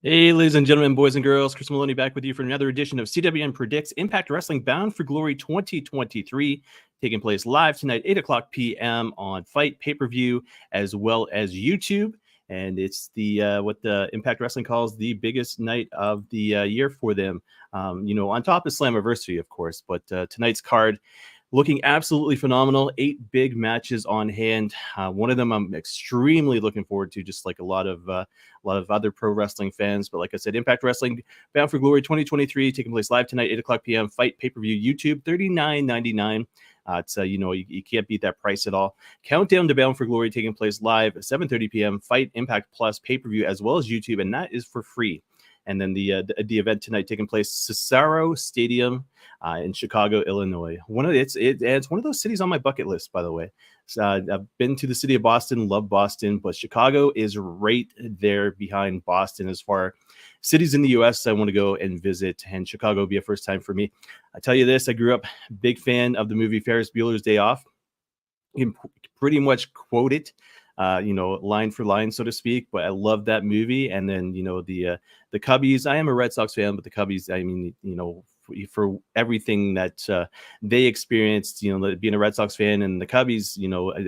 Hey, ladies and gentlemen, boys and girls, Chris Maloney back with you for another edition of CWN Predicts Impact Wrestling Bound for Glory 2023, taking place live tonight, 8 o'clock p.m. on Fight pay-per-view as well as YouTube. And it's the what the Impact Wrestling calls the biggest night of the year for them. On top of Slammiversary, of course, but tonight's card looking absolutely phenomenal. 8 big matches on hand. One of them I'm extremely looking forward to, just like a lot of other pro wrestling fans. But like I said, Impact Wrestling Bound for Glory 2023 taking place live tonight, 8 o'clock p.m. Fight pay-per-view YouTube, $39.99. It's you can't beat that price at all. Countdown to Bound for Glory taking place live at 7:30 p.m. Fight Impact Plus pay-per-view as well as YouTube, and that is for free. And then the event tonight taking place Cesaro Stadium in Chicago, Illinois. It's one of those cities on my bucket list, by the way. So, I've been to the city of Boston, love Boston, but Chicago is right there behind Boston as far cities in the U.S. I want to go and visit, and Chicago will be a first time for me. I tell you this, I grew up big fan of the movie Ferris Bueller's Day Off. You can pretty much quote it. Line for line, so to speak. But I love that movie. And then, the Cubbies. I am a Red Sox fan, but the Cubbies, I mean, for everything that they experienced, being a Red Sox fan, and the Cubbies,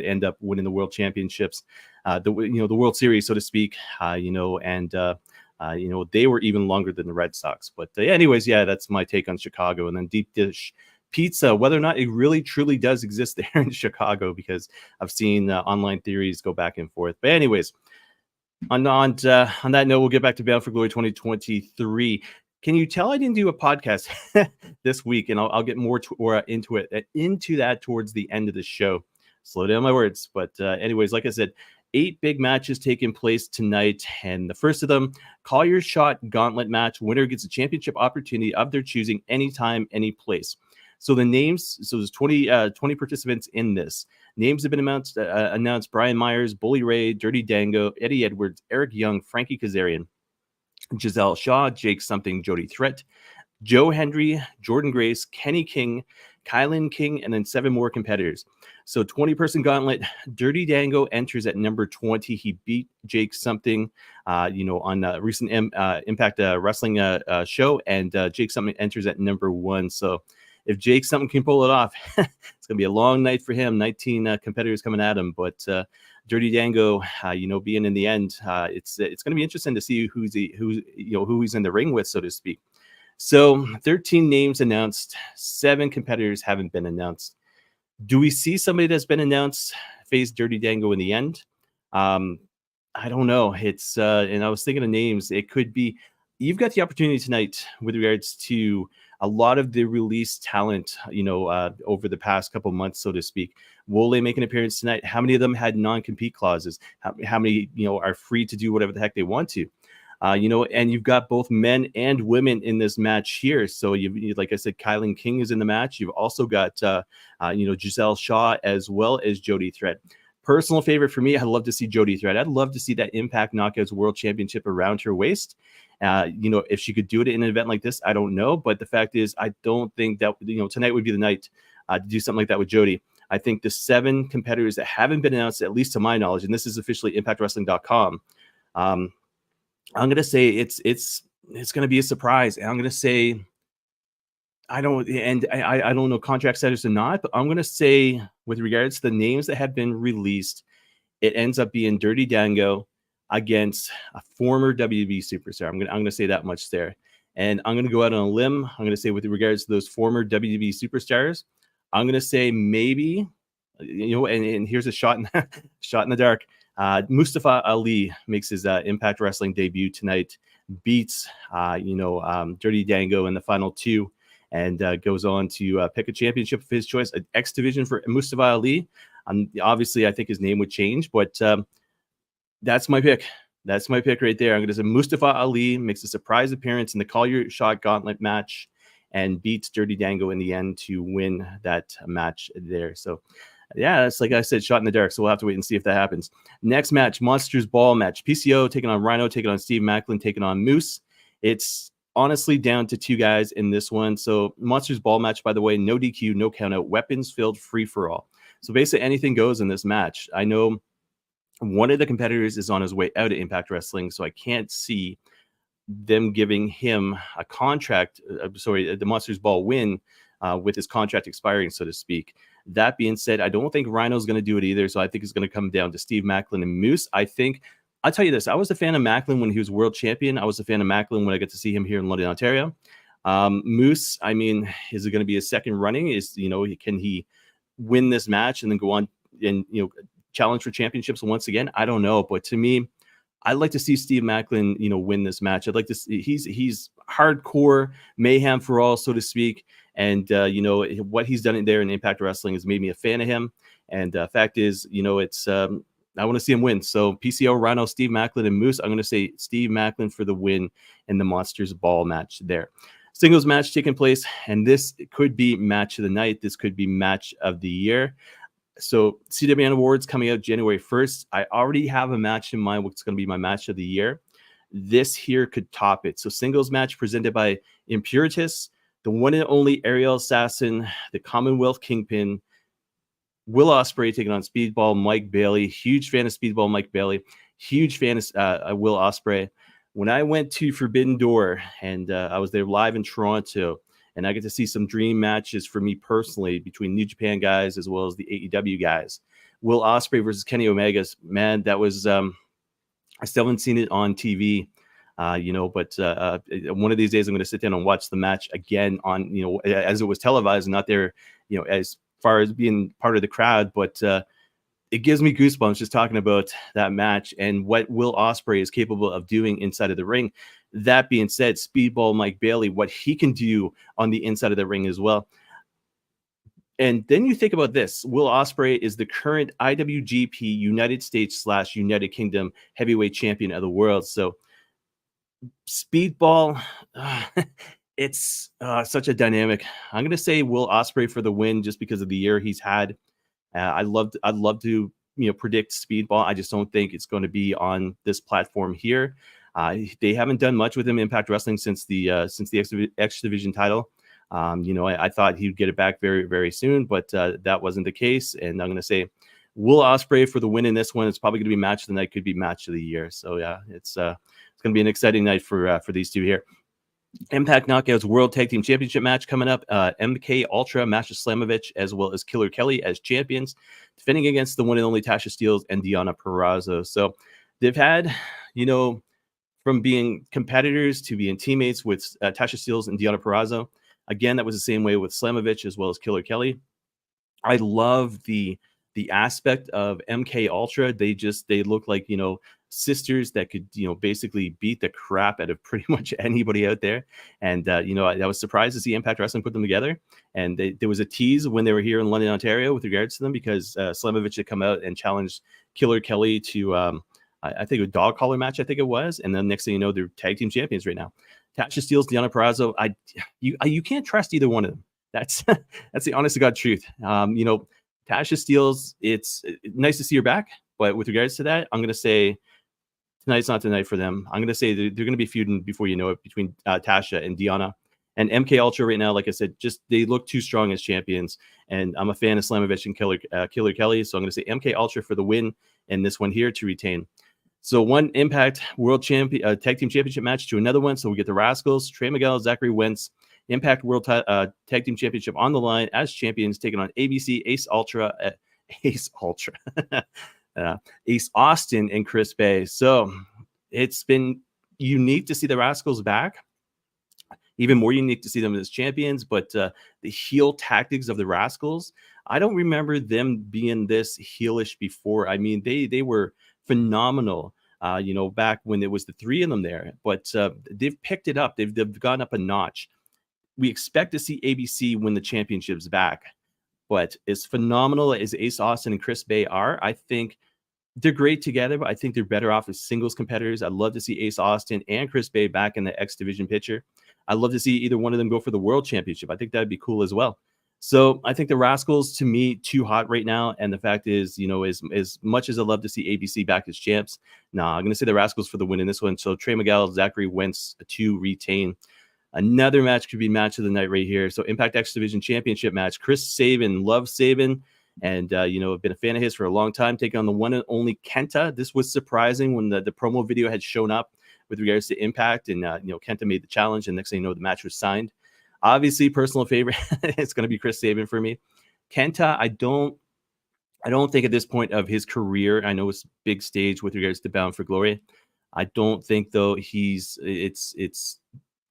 end up winning the World Championships, the World Series, so to speak. They were even longer than the Red Sox. But anyways, that's my take on Chicago. And then deep dish pizza, whether or not it really truly does exist there in Chicago, because I've seen online theories go back and forth. But anyways, on that note, we'll get back to Bound for Glory 2023. Can you tell I didn't do a podcast this week? And I'll get more into that towards the end of the show. Slow down my words. But anyways, like I said, 8 big matches taking place tonight. And the first of them, Call Your Shot Gauntlet match. Winner gets a championship opportunity of their choosing anytime, any place. So the names, there's 20 participants in this. Names have been announced: Brian Myers, Bully Ray, Dirty Dango, Eddie Edwards, Eric Young, Frankie Kazarian, Giselle Shaw, Jake Something, Jody Threat, Joe Hendry, Jordan Grace, Kenny King, Kylan King, and then 7 more competitors. So 20-person gauntlet. Dirty Dango enters at number 20. He beat Jake Something, on a recent Impact Wrestling show, and Jake Something enters at number 1. So if Jake Something can pull it off, it's going to be a long night for him. 19 competitors coming at him, but Dirty Dango, being in the end, it's going to be interesting to see who he's in the ring with, so to speak. So 13 names announced, 7 competitors haven't been announced. Do we see somebody that's been announced face Dirty Dango in the end? I don't know. It's and I was thinking of names. It could be. You've got the opportunity tonight with regards to a lot of the released talent, over the past couple months, so to speak. Will they make an appearance tonight? How many of them had non-compete clauses? How many, are free to do whatever the heck they want to? And you've got both men and women in this match here. So you like I said, Kylan King is in the match. You've also got, Giselle Shaw as well as Jody Threat. Personal favorite for me, I'd love to see Jody Threat. I'd love to see that Impact Knockouts World Championship around her waist. If she could do it in an event like this, I don't know. But the fact is, I don't think that, tonight would be the night to do something like that with Jody. I think the 7 competitors that haven't been announced, at least to my knowledge, and this is officially ImpactWrestling.com, I'm going to say it's going to be a surprise. And I'm going to say, I don't know contract status or not, but I'm going to say, with regards to the names that have been released, it ends up being Dirty Dango against a former WWE superstar. I'm going to say that much there. And I'm going to go out on a limb. I'm going to say, with regards to those former WWE superstars, I'm going to say maybe, and here's a shot in the dark. Mustafa Ali makes his Impact Wrestling debut tonight, beats Dirty Dango in the final 2, and goes on to pick a championship of his choice, an X division for Mustafa Ali. Obviously, I think his name would change, but that's my pick. That's my pick right there. I'm going to say Mustafa Ali makes a surprise appearance in the Call Your Shot Gauntlet match and beats Dirty Dango in the end to win that match there. So, that's, like I said, shot in the dark. So we'll have to wait and see if that happens. Next match, Monsters Ball match. PCO taking on Rhino, taking on Steve Macklin, taking on Moose. It's honestly down to 2 guys in this one. So Monsters Ball match, by the way, no DQ, no countout, weapons filled, free for all. So basically anything goes in this match. I know one of the competitors is on his way out of Impact Wrestling, so I can't see them giving him a contract, the Monsters Ball win with his contract expiring, so to speak. That being said, I don't think Rhino's going to do it either, so I think it's going to come down to Steve Macklin and Moose. I'll tell you this, I was a fan of Macklin when he was world champion. I was a fan of Macklin when I got to see him here in London, Ontario. Moose, I mean, is it going to be a second running? Can he win this match and then go on and, challenge for championships once again? I don't know. But to me, I'd like to see Steve Macklin, win this match. I'd like to see, he's hardcore mayhem for all, so to speak. And, what he's done in there in Impact Wrestling has made me a fan of him. And fact is, it's, I want to see him win. So PCO, Rhino, Steve Macklin, and Moose. I'm going to say Steve Macklin for the win in the Monsters Ball match there. Singles match taking place, and this could be match of the night. This could be match of the year. So CWN Awards coming out January 1st. I already have a match in mind what's going to be my match of the year. This here could top it. So singles match presented by Impuritus, the one and only Aerial Assassin, the Commonwealth Kingpin, Will Ospreay taking on Speedball Mike Bailey. Huge fan of Speedball Mike Bailey. Huge fan of Will Ospreay. When I went to Forbidden Door and I was there live in Toronto, and I get to see some dream matches for me personally between New Japan guys as well as the AEW guys. Will Ospreay versus Kenny Omega, man, that was I still haven't seen it on TV, but one of these days I'm going to sit down and watch the match again on, as it was televised and not there, as far as being part of the crowd, but it gives me goosebumps just talking about that match and what Will Ospreay is capable of doing inside of the ring. That being said, Speedball Mike Bailey, what he can do on the inside of the ring as well. And then you think about this. Will Ospreay is the current IWGP United States / United Kingdom heavyweight champion of the world. So Speedball, it's such a dynamic. I'm going to say Will Ospreay for the win just because of the year he's had. I'd love to predict Speedball. I just don't think it's going to be on this platform here. They haven't done much with him Impact Wrestling since the X Division title. I thought he'd get it back very, very soon, but that wasn't the case. And I'm going to say Will Ospreay for the win in this one. It's probably going to be match of the night, could be match of the year. So yeah, it's going to be an exciting night for these two here. Impact Knockouts World Tag Team Championship match coming up. MK Ultra, Masha Slamovich, as well as Killer Kelly as champions, defending against the one and only Tasha Steelz and Deonna Purrazzo. So they've had, from being competitors to being teammates with Tasha Steelz and Deonna Purrazzo. Again, that was the same way with Slamovich as well as Killer Kelly. I love the aspect of MK Ultra. They look like, sisters that could, basically beat the crap out of pretty much anybody out there. And, I was surprised to see Impact Wrestling put them together. And there was a tease when they were here in London, Ontario with regards to them, because Slamovich had come out and challenged Killer Kelly to, I think a dog collar match, I think it was. And then next thing you know, they're tag team champions right now. Tasha Steelz, Deonna Purrazzo. You can't trust either one of them. That's the honest to God truth. Tasha Steelz, it's nice to see her back. But with regards to that, I'm going to say tonight's not the night for them. I'm going to say they're going to be feuding before you know it between Tasha and Deonna. And MK Ultra right now, like I said, they look too strong as champions. And I'm a fan of Slamovich and Killer Kelly. So I'm going to say MK Ultra for the win and this one here to retain. So one Impact World Tag Team Championship match to another one. So we get the Rascals, Trey Miguel, Zachary Wentz, Impact World Tag Team Championship on the line as champions, taking on ABC, Ace Austin, and Chris Bay. So it's been unique to see the Rascals back. Even more unique to see them as champions, but the heel tactics of the Rascals, I don't remember them being this heelish before. I mean, they were phenomenal, back when there was the three of them there, but they've picked it up. They've gone up a notch. We expect to see ABC win the championships back, but as phenomenal as Ace Austin and Chris Bay are, I think they're great together, but I think they're better off as singles competitors. I'd love to see Ace Austin and Chris Bay back in the X Division picture. I'd love to see either one of them go for the world championship. I think that'd be cool as well. So I think the Rascals, to me, too hot right now. And the fact is, as much as I'd love to see ABC back as champs, I'm going to say the Rascals for the win in this one. So Trey Miguel, Zachary Wentz to retain. Another match could be match of the night right here. So Impact X Division Championship match. Chris Sabin, love Sabin. And, I've been a fan of his for a long time, taking on the one and only Kenta. This was surprising when the promo video had shown up with regards to Impact, and Kenta made the challenge, and next thing you know, the match was signed. Obviously, personal favorite, it's going to be Chris Sabin for me. Kenta, I don't think at this point of his career, I know it's big stage with regards to Bound for Glory. I don't think though it's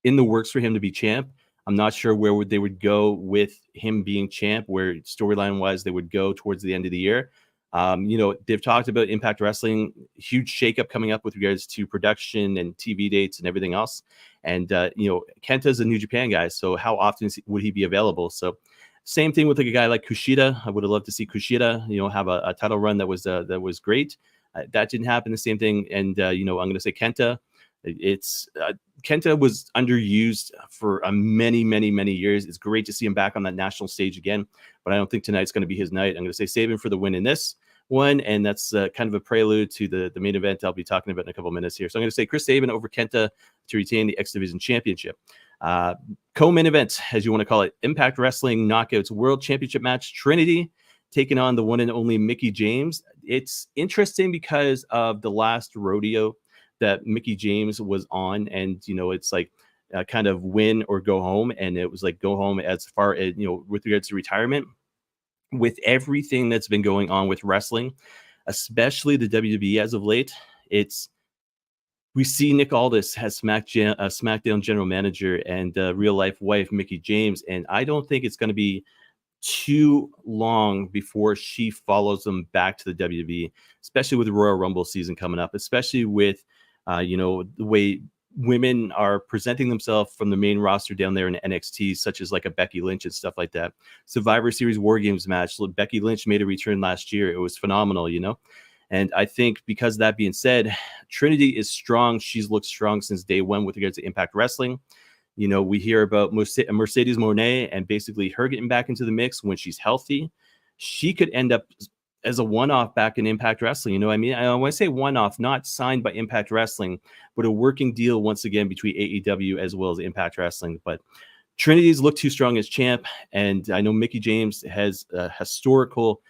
in the works for him to be champ. I'm not sure where they would go with him being champ, where storyline wise they would go towards the end of the year. They've talked about Impact Wrestling, huge shakeup coming up with regards to production and TV dates and everything else. And Kenta's a New Japan guy, so how often would he be available? So same thing with like a guy like Kushida. I would have loved to see Kushida, have a title run that was great. That didn't happen. The same thing, and I'm going to say Kenta. Kenta was underused for many, many, many years. It's great to see him back on that national stage again, but I don't think tonight's going to be his night. I'm going to say Sabin for the win in this one, and that's kind of a prelude to the main event I'll be talking about in a couple of minutes here. So I'm going to say Chris Sabin over Kenta to retain the X Division Championship. Co-main event, as you want to call it, Impact Wrestling Knockouts World Championship match. Trinity taking on the one and only Mickie James. It's interesting because of the last rodeo that Mickie James was on, and it's like kind of win or go home, and it was like go home as far as with regards to retirement. With everything that's been going on with wrestling, especially the WWE as of late, we see Nick Aldis has SmackDown general manager and real life wife Mickie James, and I don't think it's going to be too long before she follows them back to the WWE, especially with the Royal Rumble season coming up, especially with the way women are presenting themselves from the main roster down there in NXT, such as like a Becky Lynch and stuff like that. Survivor Series War Games match, Becky Lynch made a return last year. It was phenomenal, And I think because of that being said, Trinity is strong. She's looked strong since day one with regards to Impact Wrestling. We hear about Mercedes Moné and basically her getting back into the mix when she's healthy. She could end up as a one-off back in Impact Wrestling. I want to say one-off, not signed by Impact Wrestling, but a working deal once again between AEW as well as Impact Wrestling. But Trinity's looked too strong as champ, and I know Mickie James has a historical,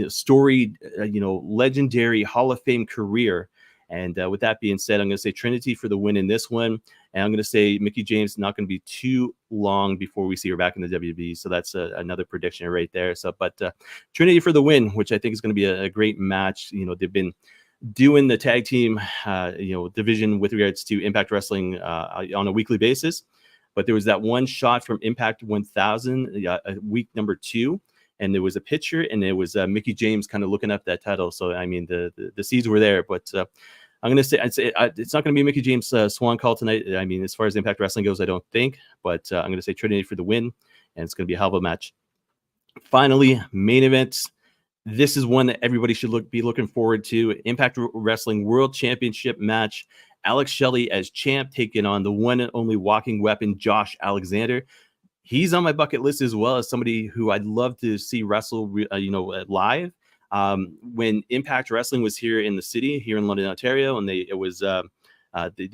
storied, legendary Hall of Fame career. And with that being said, I'm going to say Trinity for the win in this one. And I'm going to say Mickie James not going to be too long before we see her back in the WWE. So that's another prediction right there. So, but Trinity for the win, which I think is going to be a great match. They've been doing the tag team, division with regards to Impact Wrestling on a weekly basis. But there was that one shot from Impact 1000, week number 2. And there was a picture, and it was Mickie James kind of looking up that title. So, I mean, the seeds were there. But I'm going to say it's not going to be Mickie James' swan call tonight. I mean, as far as Impact Wrestling goes, I don't think. But I'm going to say Trinity for the win, and it's going to be a hell of a match. Finally, main events. This is one that everybody should be looking forward to. Impact Wrestling World Championship match. Alex Shelley as champ taking on the one and only walking weapon, Josh Alexander. He's on my bucket list as well as somebody who I'd love to see wrestle, live. When Impact Wrestling was here in the city, here in London, Ontario, and they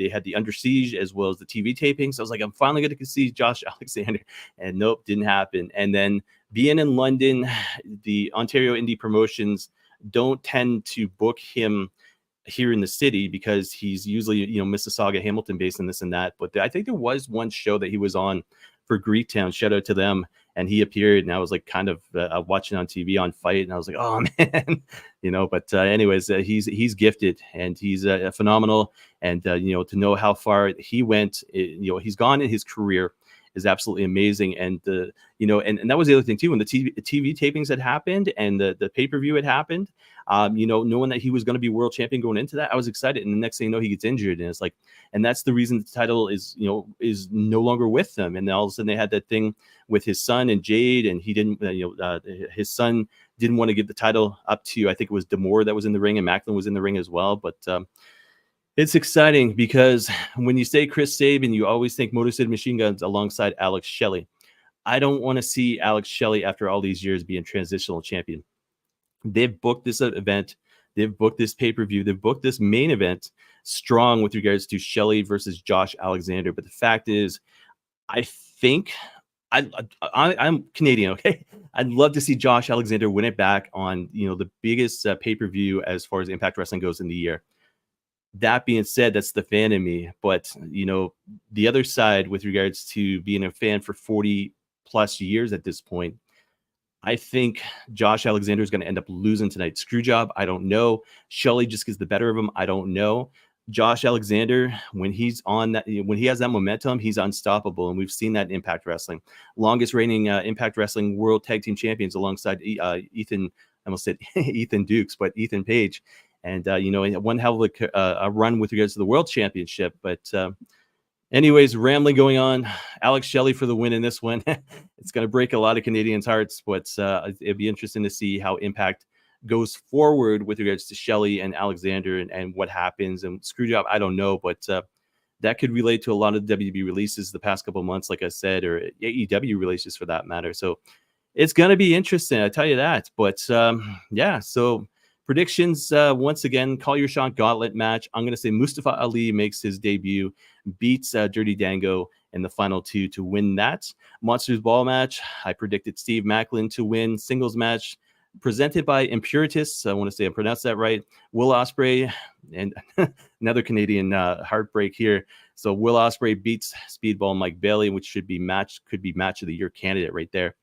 had the Under Siege as well as the TV tapings. I was like, I'm finally going to see Josh Alexander, and nope, didn't happen. And then being in London, the Ontario indie promotions don't tend to book him here in the city because he's usually, Mississauga, Hamilton based and this and that. But I think there was one show that he was on for Greektown, shout out to them, and he appeared, and I was like kind of watching on TV on Fight, and I was like, oh man, but anyways, he's gifted, and he's phenomenal, and to know how far he went, he's gone in his career is absolutely amazing. And and that was the other thing too, when the TV tapings had happened and the pay-per-view had happened, knowing that he was going to be world champion going into that, I was excited. And the next thing you know, he gets injured, and it's like, and that's the reason the title is no longer with them. And then all of a sudden they had that thing with his son and Jade, and he didn't, his son didn't want to give the title up to, I think it was D'Amore that was in the ring, and Macklin was in the ring as well. But it's exciting because when you say Chris Sabin, you always think Motor City Machine Guns alongside Alex Shelley. I don't want to see Alex Shelley after all these years being transitional champion. They've booked this event. They've booked this pay-per-view. They've booked this main event strong with regards to Shelley versus Josh Alexander. But the fact is, I think I'm Canadian, okay? I'd love to see Josh Alexander win it back on, the biggest pay-per-view as far as Impact Wrestling goes in the year. That being said, that's the fan in me. But, the other side with regards to being a fan for 40 plus years at this point, I think Josh Alexander is going to end up losing tonight. Screw job, I don't know. Shelley just gets the better of him, I don't know. Josh Alexander, when he has that momentum, he's unstoppable, and we've seen that in Impact Wrestling. Longest reigning Impact Wrestling World Tag Team Champions alongside Ethan. I almost said Ethan Dukes, but Ethan Page, and one hell of a run with regards to the World Championship, but. Anyways, rambling going on. Alex Shelley for the win in this one. It's going to break a lot of Canadians' hearts, but it'd be interesting to see how Impact goes forward with regards to Shelley and Alexander and what happens. And Screwjob, I don't know, but that could relate to a lot of the WB releases the past couple of months, like I said, or AEW releases for that matter. So it's going to be interesting, I tell you that. But so predictions, once again, call your shot gauntlet match. I'm going to say Mustafa Ali makes his debut, beats Dirty Dango in the final two to win that. Monsters Ball match, I predicted Steve Macklin to win. Singles match presented by Impuritus. I want to say I pronounced that right. Will Ospreay, and another Canadian heartbreak here. So Will Ospreay beats Speedball Mike Bailey, which could be match of the year candidate right there.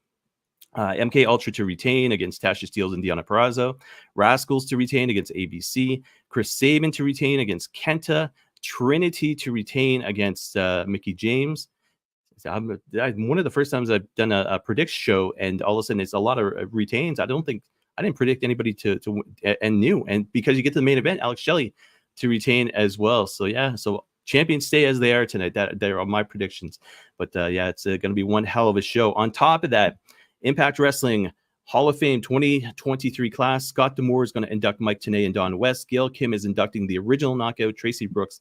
MK Ultra to retain against Tasha Steelz and Deonna Purrazzo. Rascals to retain against ABC. Chris Sabin to retain against Kenta. Trinity to retain against Mickey James. One of the first times I've done a predict show, and all of a sudden it's a lot of retains. I didn't predict anybody to and new. And because you get to the main event, Alex Shelley to retain as well. So champions stay as they are tonight. They're my predictions. But it's going to be one hell of a show. On top of that, Impact Wrestling Hall of Fame 2023 class. Scott D'Amore is going to induct Mike Tenay and Don West. Gail Kim is inducting the original knockout, Tracy Brooks,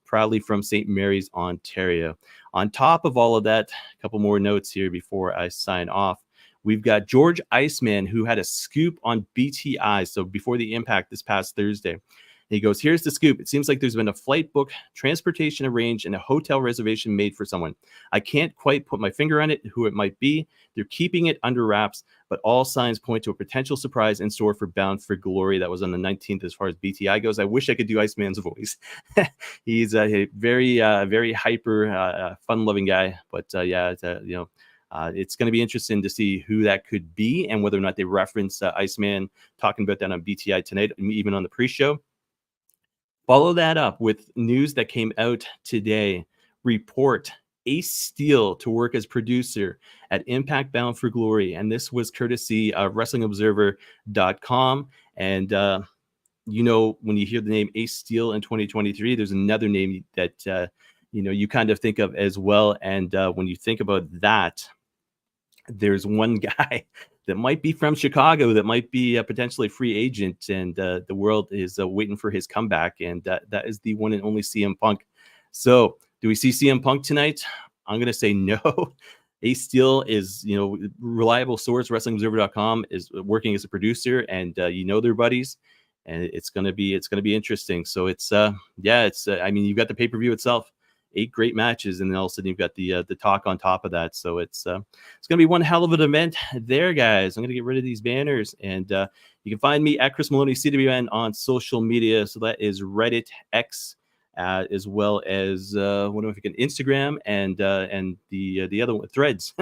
proudly from St. Mary's, Ontario. On top of all of that, a couple more notes here before I sign off. We've got George Iceman, who had a scoop on BTI. So before the Impact this past Thursday. He goes, here's the scoop. It seems like there's been a flight book, transportation arranged, and a hotel reservation made for someone. I can't quite put my finger on it, who it might be. They're keeping it under wraps, but all signs point to a potential surprise in store for Bound for Glory. That was on the 19th as far as BTI goes. I wish I could do Iceman's voice. He's a very hyper, fun-loving guy. But it's going to be interesting to see who that could be and whether or not they reference Iceman talking about that on BTI tonight, even on the pre-show. Follow that up with news that came out today. Report Ace Steel to work as producer at Impact Bound for Glory. And this was courtesy of WrestlingObserver.com. And, when you hear the name Ace Steel in 2023, there's another name that, you kind of think of as well. And when you think about that, there's one guy that might be from Chicago, that might be a potentially free agent, and the world is waiting for his comeback, and that is the one and only CM Punk. So, do we see CM Punk tonight? I'm going to say no. Ace Steel is, reliable source. WrestlingObserver.com is working as a producer, and they're buddies, and it's going to be interesting. So you've got the pay-per-view itself. 8 great matches, and then all of a sudden you've got the talk on top of that. So it's going to be one hell of an event there, guys. I'm going to get rid of these banners, and you can find me at Chris Maloney CWN on social media. So that is Reddit, X, as well as Instagram and the other one, Threads.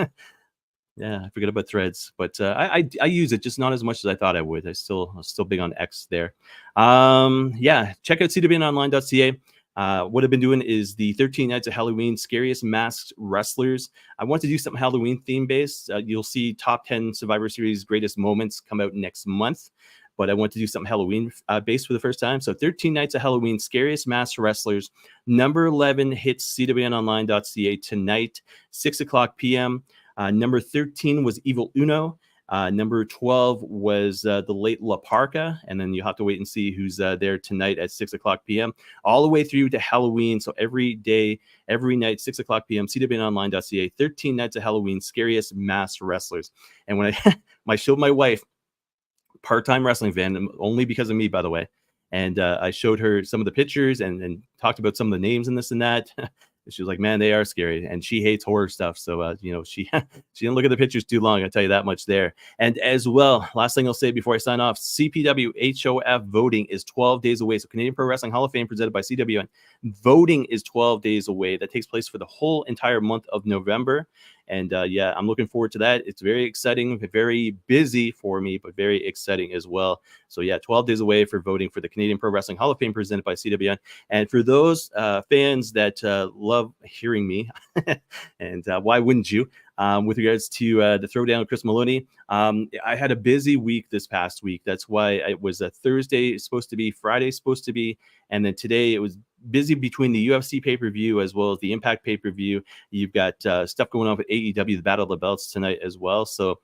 Yeah, I forget about Threads, but I use it, just not as much as I thought I would. I'm still big on X there. Check out CWNonline.ca. What I've been doing is the 13 Nights of Halloween Scariest Masked Wrestlers. I want to do something Halloween theme based. You'll see top 10 Survivor Series greatest moments come out next month, but I want to do something Halloween based for the first time. So 13 Nights of Halloween Scariest Masked Wrestlers. Number 11 hits CWNonline.ca tonight, 6:00 p.m. Number 13 was Evil Uno. Number 12 was the late La Parca, and then you have to wait and see who's there tonight at 6:00 p.m. all the way through to Halloween. So every day, every night, 6:00 p.m. CWNonline.ca. 13 Nights of Halloween Scariest Masked Wrestlers. And when I showed my wife, part-time wrestling fan, only because of me, by the way, and I showed her some of the pictures and talked about some of the names and this and that. She was like, man, they are scary. And she hates horror stuff. So, she didn't look at the pictures too long. I'll tell you that much there. And as well, last thing I'll say before I sign off, CPW HOF voting is 12 days away. So Canadian Pro Wrestling Hall of Fame presented by CWN. Voting is 12 days away. That takes place for the whole entire month of November. And I'm looking forward to that. It's very exciting, very busy for me, but very exciting as well. So 12 days away for voting for the Canadian Pro Wrestling Hall of Fame presented by CWN. And for those fans that love hearing me, and why wouldn't you? With regards to the throwdown with Chris Maloney, I had a busy week this past week. That's why it was a Thursday supposed to be, Friday supposed to be, and then today it was busy between the UFC pay-per-view as well as the Impact pay-per-view. You've got stuff going on with AEW, the Battle of the Belts tonight as well. So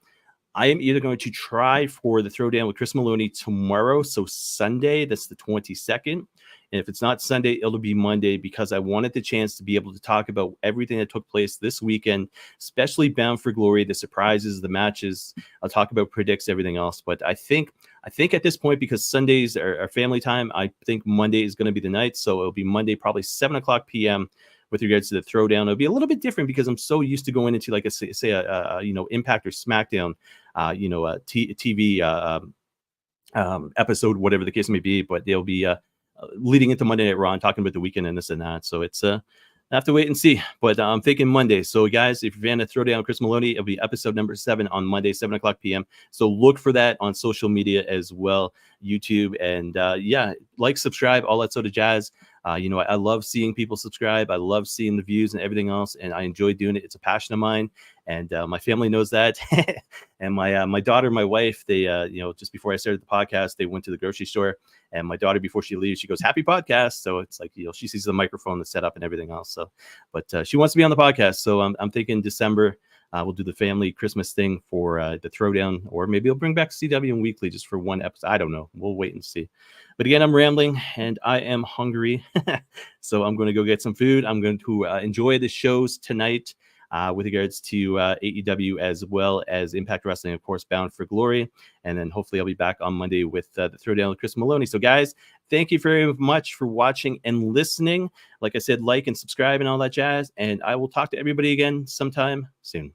I am either going to try for the throwdown with Chris Maloney tomorrow, so Sunday, that's the 22nd. And if it's not Sunday, it'll be Monday, because I wanted the chance to be able to talk about everything that took place this weekend, especially Bound for Glory, the surprises, the matches. I'll talk about predicts, everything else. But I think at this point, because Sundays are family time, I think Monday is going to be the night. So it'll be Monday, probably 7 o'clock p.m. with regards to the throwdown. It'll be a little bit different because I'm so used to going into like a Impact or SmackDown, TV episode, whatever the case may be. But they'll be leading into Monday Night Raw and talking about the weekend and this and that. So it's I have to wait and see. But I'm thinking Monday. So guys, if you're a fan of Throwdown Chris Maloney, it'll be episode number 7 on Monday, 7 o'clock p.m. So look for that on social media as well, YouTube, and like, subscribe, all that sort of jazz. I love seeing people subscribe. I love seeing the views and everything else, and I enjoy doing it. It's a passion of mine, and my family knows that. And my daughter, my wife, they just before I started the podcast, they went to the grocery store, and my daughter, before she leaves, she goes, "Happy podcast." So it's like, she sees the microphone, the setup, and everything else. So, but she wants to be on the podcast. So I'm thinking December. We'll do the family Christmas thing for the throwdown, or maybe I'll bring back CWN Weekly just for one episode. I don't know. We'll wait and see. But again, I'm rambling and I am hungry. So I'm going to go get some food. I'm going to enjoy the shows tonight with regards to AEW as well as Impact Wrestling, of course, Bound for Glory. And then hopefully I'll be back on Monday with the throwdown with Chris Maloney. So guys, thank you very much for watching and listening. Like I said, like and subscribe and all that jazz. And I will talk to everybody again sometime soon.